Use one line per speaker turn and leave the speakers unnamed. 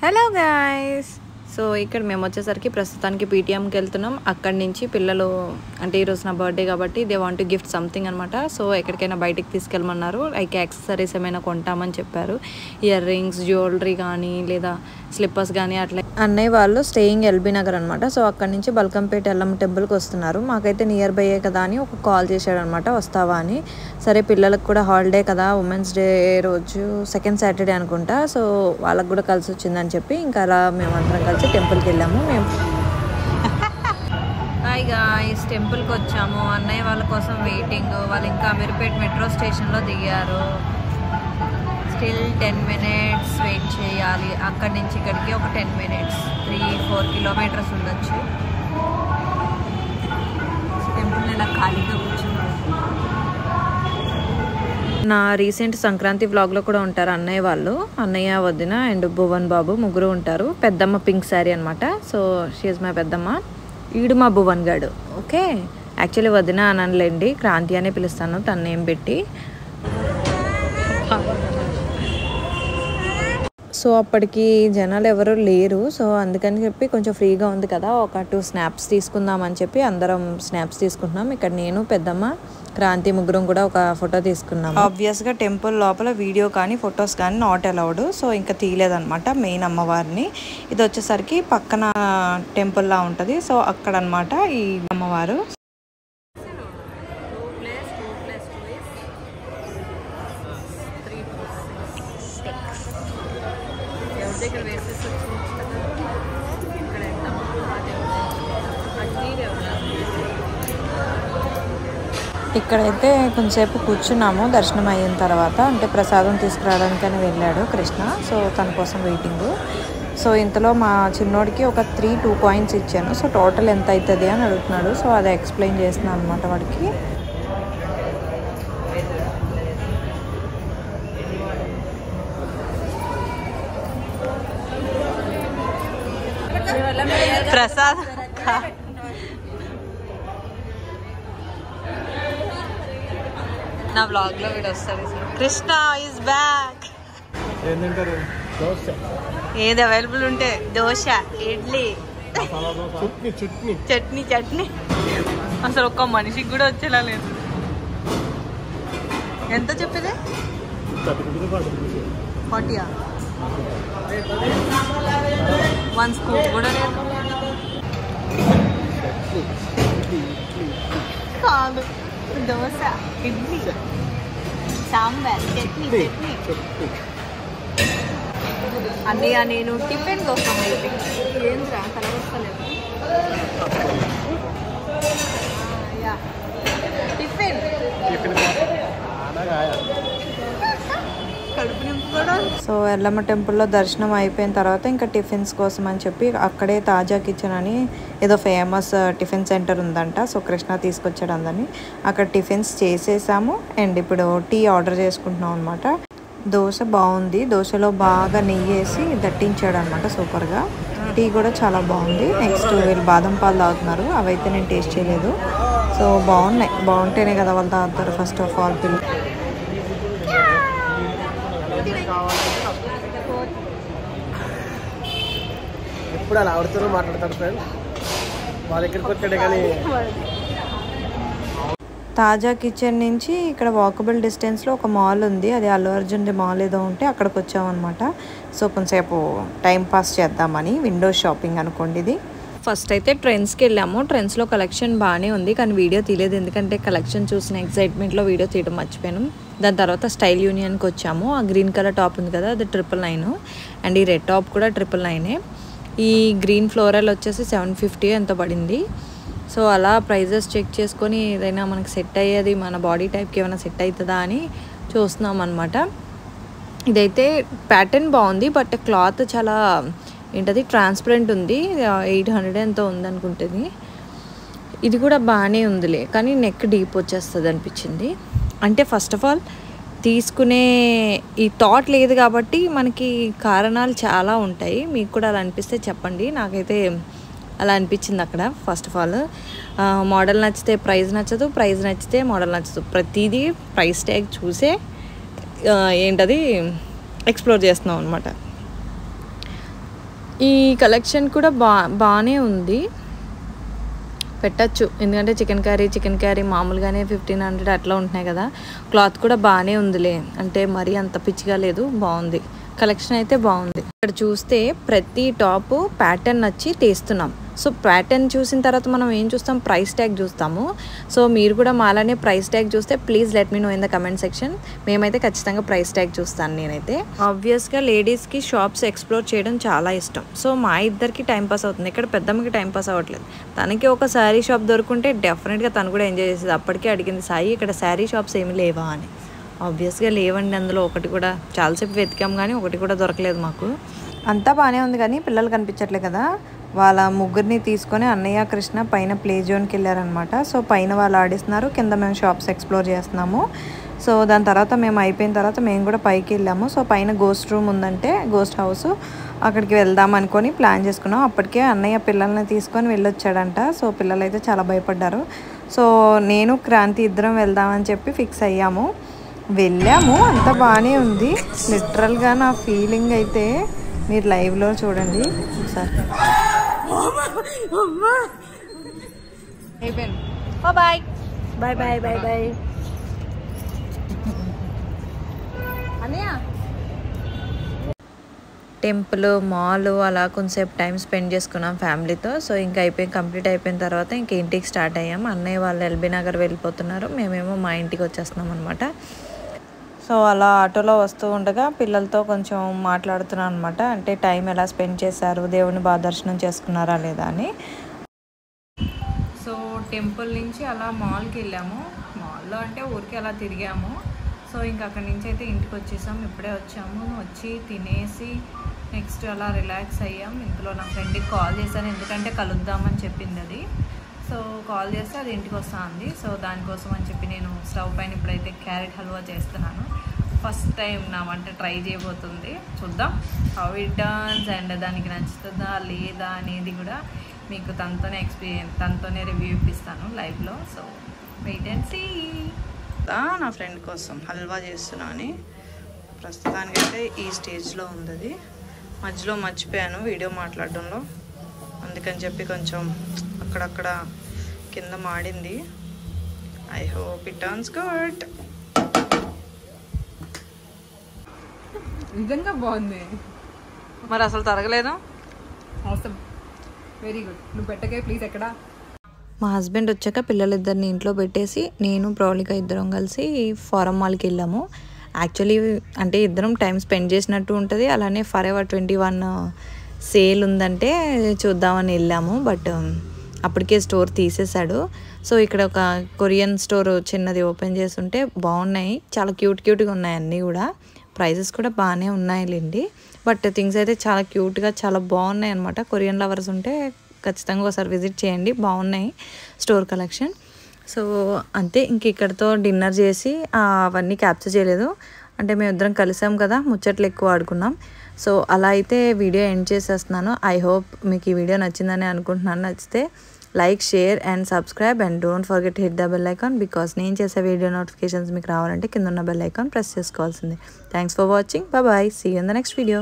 Hello guys. So ఇక్కడ మేము వచ్చేసరికి ప్రస్తుతానికి పీటీఎంకి వెళ్తున్నాం. అక్కడి నుంచి పిల్లలు అంటే ఈరోజు నా బర్త్డే కాబట్టి they want to gift something అనమాట. సో ఎక్కడికైనా బయటికి తీసుకెళ్ళమన్నారు. లైక్ యాక్సెసరీస్ ఏమైనా కొంటామని చెప్పారు. ఇయర్ రింగ్స్, జ్యువెలరీ కానీ లేదా స్లిప్పర్స్ కానీ అట్లా. అన్నయ్య వాళ్ళు స్టేయింగ్ ఎల్బీ నగర్ అనమాట. సో అక్కడి నుంచి బల్కంపేట ఎల్లమ్మ టెంపుల్కి వస్తున్నారు. మాకైతే నియర్ బైయే కదా అని ఒక కాల్ చేశాడనమాట, వస్తావా అని. సరే పిల్లలకు కూడా హాలిడే కదా, ఉమెన్స్ డే రోజు సెకండ్ సాటర్డే అనుకుంటా. సో వాళ్ళకు కూడా కలిసి వచ్చిందని చెప్పి ఇంకా అలా మేమందరం కలిసి టెంపుల్కి వెళ్ళాము. మేము హాయ్ గాయ్స్, టెంపుల్కి వచ్చాము. అన్నయ్య వాళ్ళ కోసం వెయిటింగ్. వాళ్ళు ఇంకా అమీర్పేట మెట్రో స్టేషన్లో దిగారు. స్టిల్ 10 minutes వెయిట్ చేయాలి. అక్కడి నుంచి ఇక్కడికి ఒక 10 minutes, 3-4 kilometers ఉండొచ్చు. టెంపుల్ ఇలా ఖాళీగా కూర్చున్నాం. నా రీసెంట్ సంక్రాంతి వ్లాగ్లో కూడా ఉంటారు అన్నయ్య వాళ్ళు. అన్నయ్య, వదిన అండ్ భువన్ బాబు ముగ్గురు ఉంటారు. పెద్దమ్మ పింక్ శారీ అనమాట. సో షీఈ్ మై పెద్దమ్మ. ఈడు మా భువన్ గాడు. ఓకే, యాక్చువల్లీ వదిన అనలేండి, క్రాంతి అనే పిలుస్తాను తన నేమ్ పెట్టి. సో అప్పటికి జనాలు ఎవరు లేరు. సో అందుకని చెప్పి కొంచెం ఫ్రీగా ఉంది కదా, ఒక 2 snaps తీసుకుందామని చెప్పి అందరం స్నాప్స్ తీసుకుంటున్నాం. ఇక్కడ నేను, పెద్దమ్మ, క్రాంతి ముగ్గురం కూడా ఒక ఫోటో తీసుకున్నాం. ఆబ్వియస్గా టెంపుల్ లోపల వీడియో కానీ ఫొటోస్ కానీ నాట్ అలౌడ్. సో ఇంకా తీయలేదనమాట మెయిన్ అమ్మవారిని. ఇది వచ్చేసరికి పక్కన టెంపుల్లా ఉంటుంది. సో అక్కడ అనమాట ఈ అమ్మవారు. ఇక్కడైతే కొంచెంసేపు కూర్చున్నాము దర్శనం అయిన తర్వాత. అంటే ప్రసాదం తీసుకురావడానికని వెళ్ళాడు కృష్ణ. సో తన కోసం వెయిటింగ్. సో ఇంతలో మా చిన్నోడికి ఒక 2 coins ఇచ్చాను. సో టోటల్ ఎంత అవుతుంది అని అడుగుతున్నాడు. సో అది ఎక్స్ప్లెయిన్ చేస్తున్నాను అనమాట వాడికి. ప్రసాద్ నా బ్లాగ్ లో వీడు వస్తుంది. Krishna is back. ఏది అవైలబుల్ ఉంటే దోశ, ఇడ్లీ, చట్నీ. అసలు ఒక్క మనిషికి కూడా వచ్చేలా లేదు. ఎంత చెప్పేది? 40. 1 scoop కూడా లేదు. కాదు, దోశ, ఇడ్లీ, సాంబార్, చట్నీ. అన్నయ్య నేను టిఫిన్ కోసం ఏంద్రా కలవస్తలేదు. టిఫిన్ కడుపు నింపుకోవడం. సో ఎల్లమ్మ టెంపుల్లో దర్శనం అయిపోయిన తర్వాత ఇంకా టిఫిన్స్ కోసం అని చెప్పి అక్కడే తాజా కిచెన్ అని ఏదో ఫేమస్ టిఫిన్ సెంటర్ ఉందంట. సో కృష్ణ తీసుకొచ్చాడు అందరినీ. అక్కడ టిఫిన్స్ చేసేసాము. అండ్ ఇప్పుడు టీ ఆర్డర్ చేసుకుంటున్నాం అనమాట. దోశ బాగుంది. దోశలో బాగా నెయ్యి వేసి దట్టించాడు అనమాట సూపర్గా. టీ కూడా చాలా బాగుంది. నెక్స్ట్ వీళ్ళు బాదం పాలు తాగుతున్నారు. అవైతే నేను టేస్ట్ చేయలేదు. సో బాగున్నాయి. బాగుంటేనే కదా వాళ్ళు తాగుతారు ఫస్ట్ ఆఫ్ ఆల్ పిల్లలు.
ఎప్పుడు అలా ఆడుతూ మాట్లాడతాడు ఫ్రెండ్. వాళ్ళ ఎక్కడికి వచ్చాడే కానీ.
తాజా కిచెన్ నుంచి ఇక్కడ వాకబుల్ డిస్టెన్స్లో ఒక మాల్ ఉంది. అది అల్లు అర్జున్ మాల్ ఏదో ఉంటే అక్కడికి వచ్చామన్నమాట. సో కొంచెంసేపు టైం పాస్ చేద్దామని విండో షాపింగ్ అనుకోండి ఇది. ఫస్ట్ అయితే ట్రెండ్స్కి వెళ్ళాము. ట్రెండ్స్లో కలెక్షన్ బాగానే ఉంది కానీ వీడియో తీయలేదు, ఎందుకంటే కలెక్షన్ చూసిన ఎక్సైట్మెంట్లో వీడియో తీయడం మర్చిపోయాను. దాని తర్వాత స్టైల్ యూనియన్కి వచ్చాము. ఆ గ్రీన్ కలర్ టాప్ ఉంది కదా, అది 999. అండ్ ఈ రెడ్ టాప్ కూడా 999. ఈ గ్రీన్ ఫ్లోరల్ వచ్చేసి 750 ఎంతో పడింది. సో అలా ప్రైజెస్ చెక్ చేసుకొని ఏదైనా మనకి సెట్ అయ్యేది, మన బాడీ టైప్కి ఏమైనా సెట్ అవుతుందా అని చూస్తున్నాం అనమాట. ఇదైతే ప్యాటర్న్ బాగుంది, బట్ క్లాత్ చాలా ఏంటది ట్రాన్స్పరెంట్ ఉంది. 800 ఎంతో ఉందనుకుంటుంది. ఇది కూడా బాగానే ఉందిలే, కానీ నెక్ డీప్ వచ్చేస్తుంది అనిపించింది. అంటే ఫస్ట్ ఆఫ్ ఆల్ తీసుకునే ఈ థాట్ లేదు కాబట్టి మనకి కారణాలు చాలా ఉంటాయి. మీకు కూడా అలా అనిపిస్తే చెప్పండి. నాకైతే అలా అనిపించింది అక్కడ. ఫస్ట్ ఆఫ్ ఆల్ మోడల్ నచ్చితే ప్రైస్ నచ్చదు, ప్రైస్ నచ్చితే మోడల్ నచ్చదు. ప్రతిదీ ప్రైస్ ట్యాగ్ చూసే ఏంటది ఎక్స్ప్లోర్ చేస్తున్నాం అనమాట. ఈ కలెక్షన్ కూడా బాగానే ఉంది, పెట్టచ్చు. ఎందుకంటే చికెన్ కర్రీ మామూలుగానే 1500 అట్లా ఉంటున్నాయి కదా. క్లాత్ కూడా బాగానే ఉందిలే, అంటే మరీ అంత పిచ్చిగా లేదు, బాగుంది. కలెక్షన్ అయితే బాగుంది. ఇక్కడ చూస్తే ప్రతి టాప్ ప్యాటర్న్ నచ్చి తీస్తున్నాం. సో ప్యాటర్న్ చూసిన తర్వాత మనం ఏం చూస్తాం, ప్రైస్ ట్యాగ్ చూస్తాము. సో మీరు కూడా మాలానే ప్రైస్ ట్యాగ్ చూస్తే please let me know in the comment section. మేమైతే ఖచ్చితంగా ప్రైస్ ట్యాగ్ చూస్తాను నేనైతే. ఆబ్వియస్గా లేడీస్కి షాప్స్ ఎక్స్ప్లోర్ చేయడం చాలా ఇష్టం. సో మా ఇద్దరికి టైంపాస్ అవుతుంది, ఇక్కడ పెద్దమ్మకి టైంపాస్ అవ్వట్లేదు. తనకి ఒక శారీ షాప్ దొరుకుంటే డెఫినెట్గా తను కూడా ఎంజాయ్ చేసేది. అప్పటికే అడిగింది, సాయి ఇక్కడ శారీ షాప్స్ ఏమి లేవా అని. ఆబ్వియస్గా లేవండి, అందులో ఒకటి కూడా, చాలాసేపు వెతికాం కానీ ఒకటి కూడా దొరకలేదు మాకు. అంతా బాగానే ఉంది కానీ పిల్లలు కనిపించట్లేదు కదా. వాళ్ళ ముగ్గురిని తీసుకొని అన్నయ్య కృష్ణ పైన ప్లే జోన్కి వెళ్ళారనమాట. సో పైన వాళ్ళు ఆడిస్తున్నారు, కింద మేము షాప్స్ ఎక్స్ప్లోర్ చేస్తున్నాము. సో దాని తర్వాత మేము అయిపోయిన తర్వాత మేము కూడా పైకి వెళ్ళాము. సో పైన గోస్ట్ రూమ్ ఉందంటే, గోస్ట్ హౌస్, అక్కడికి వెళ్దాం అనుకొని ప్లాన్ చేసుకున్నాం. అప్పటికే అన్నయ్య పిల్లల్ని తీసుకొని వెళ్ళొచ్చాడంట. సో పిల్లలు అయితే చాలా భయపడ్డారు. సో నేను క్రాంతి ఇద్దరం వెళ్దామని చెప్పి ఫిక్స్ అయ్యాము, వెళ్ళాము. అంతా బాగానే ఉంది. లిటరల్గా నా ఫీలింగ్ అయితే మీరు లైవ్లో చూడండి ఒకసారి. Bye bye bye bye bye అన్నయ్య. టెంపుల్, మాల్ అలా కొంచెంసేపు టైం స్పెండ్ చేసుకున్నాం ఫ్యామిలీతో. సో ఇంకా కంప్లీట్ అయిపోయిన తర్వాత ఇంకా ఇంటికి స్టార్ట్ అయ్యాం. అన్నయ్య వాళ్ళు ఎల్బీ నగర్ వెళ్ళిపోతున్నారు, మేమేమో మా ఇంటికి వచ్చేస్తున్నాం అనమాట. సో అలా ఆటోలో వస్తూ ఉండగా పిల్లలతో కొంచెం మాట్లాడుతున్నాను అనమాట. అంటే టైం ఎలా స్పెండ్ చేశారు, దేవుని బాగా దర్శనం చేసుకున్నారా లేదా అని. సో టెంపుల్ నుంచి అలా మాల్కి వెళ్ళాము. మాల్లో అంటే ఊరికి అలా తిరిగాము. సో ఇంకా అక్కడి నుంచి అయితే ఇంటికి వచ్చేసాము. ఇప్పుడే వచ్చాము, వచ్చి తినేసి నెక్స్ట్ అలా రిలాక్స్ అయ్యాం. ఇంట్లో నా ఫ్రెండ్కి కాల్ చేశాను, ఎందుకంటే కలుద్దామని చెప్పింది అది. సో కాల్ చేస్తే అది ఇంటికి వస్తా ఉంది. సో దానికోసం అని చెప్పి నేను స్టవ్ పైన ఇప్పుడైతే క్యారెట్ హల్వా చేస్తున్నాను. ఫస్ట్ టైం నా వంట ట్రై చేయబోతుంది, చూద్దాం హౌ ఇట్ టర్న్స్. అండ్ దానికి నచ్చుతుందా లేదా అనేది కూడా మీకు తనతోనే రివ్యూ ఇప్పిస్తాను లైవ్లో. So wait and see. నా ఫ్రెండ్ కోసం హల్వా చేస్తున్నాను. ప్రస్తుతానికైతే ఈ స్టేజ్లో ఉంది అది. మధ్యలో మర్చిపోయాను వీడియో మాట్లాడడంలో, అందుకని చెప్పి కొంచెం అక్కడక్కడ కింద మాడింది. I hope it turns good.
నిజంగా బాగుంది,
మరి అసలు తరగలేదు.
అవసరం, వెరీ గుడ్. నువ్వు పెట్టకే ప్లీజ్. ఎక్కడ
మా హస్బెండ్ వచ్చాక పిల్లలిద్దరిని ఇంట్లో పెట్టేసి నేను ప్రౌలిక ఇద్దరం కలిసి ఫారం మాల్కి వెళ్ళాము. యాక్చువల్లీ అంటే ఇద్దరం టైం స్పెండ్ చేసినట్టు ఉంటుంది. అలానే ఫరెవర్ 21 సేల్ ఉందంటే చూద్దామని వెళ్ళాము. బట్ అప్పటికే స్టోర్ తీసేశాడు. సో ఇక్కడ ఒక కొరియన్ స్టోర్ చిన్నది ఓపెన్ చేస్తుంటే బాగున్నాయి, చాలా క్యూట్గా ఉన్నాయి అన్నీ కూడా. ప్రైజెస్ కూడా బాగానే ఉన్నాయిలేండి. బట్ థింగ్స్ అయితే చాలా క్యూట్గా చాలా బాగున్నాయి అనమాట. కొరియన్ లవర్స్ ఉంటే ఖచ్చితంగా ఒకసారి విజిట్ చేయండి, బాగున్నాయి స్టోర్ కలెక్షన్. సో అంతే, ఇంక ఇక్కడతో డిన్నర్ చేసి అవన్నీ క్యాప్చర్ చేయలేదు. అంటే మేమిద్దరం కలిసాం కదా, ముచ్చట్లు ఎక్కువ ఆడుకున్నాం. సో అలా అయితే వీడియో ఎండ్ చేసేస్తున్నాను. ఐ హోప్ మీకు ఈ వీడియో నచ్చిందని అనుకుంటున్నాను. నచ్చితే like, share and subscribe and don't forget hit the bell icon, because నేను చేసే వీడియో నోటిఫికేషన్స్ మీకు రావాలంటే కింద ఉన్న బెల్ ఐకాన్ ప్రెస్ చేసుకోవాల్సిందే. Thanks for watching. Bye. See you in the next video.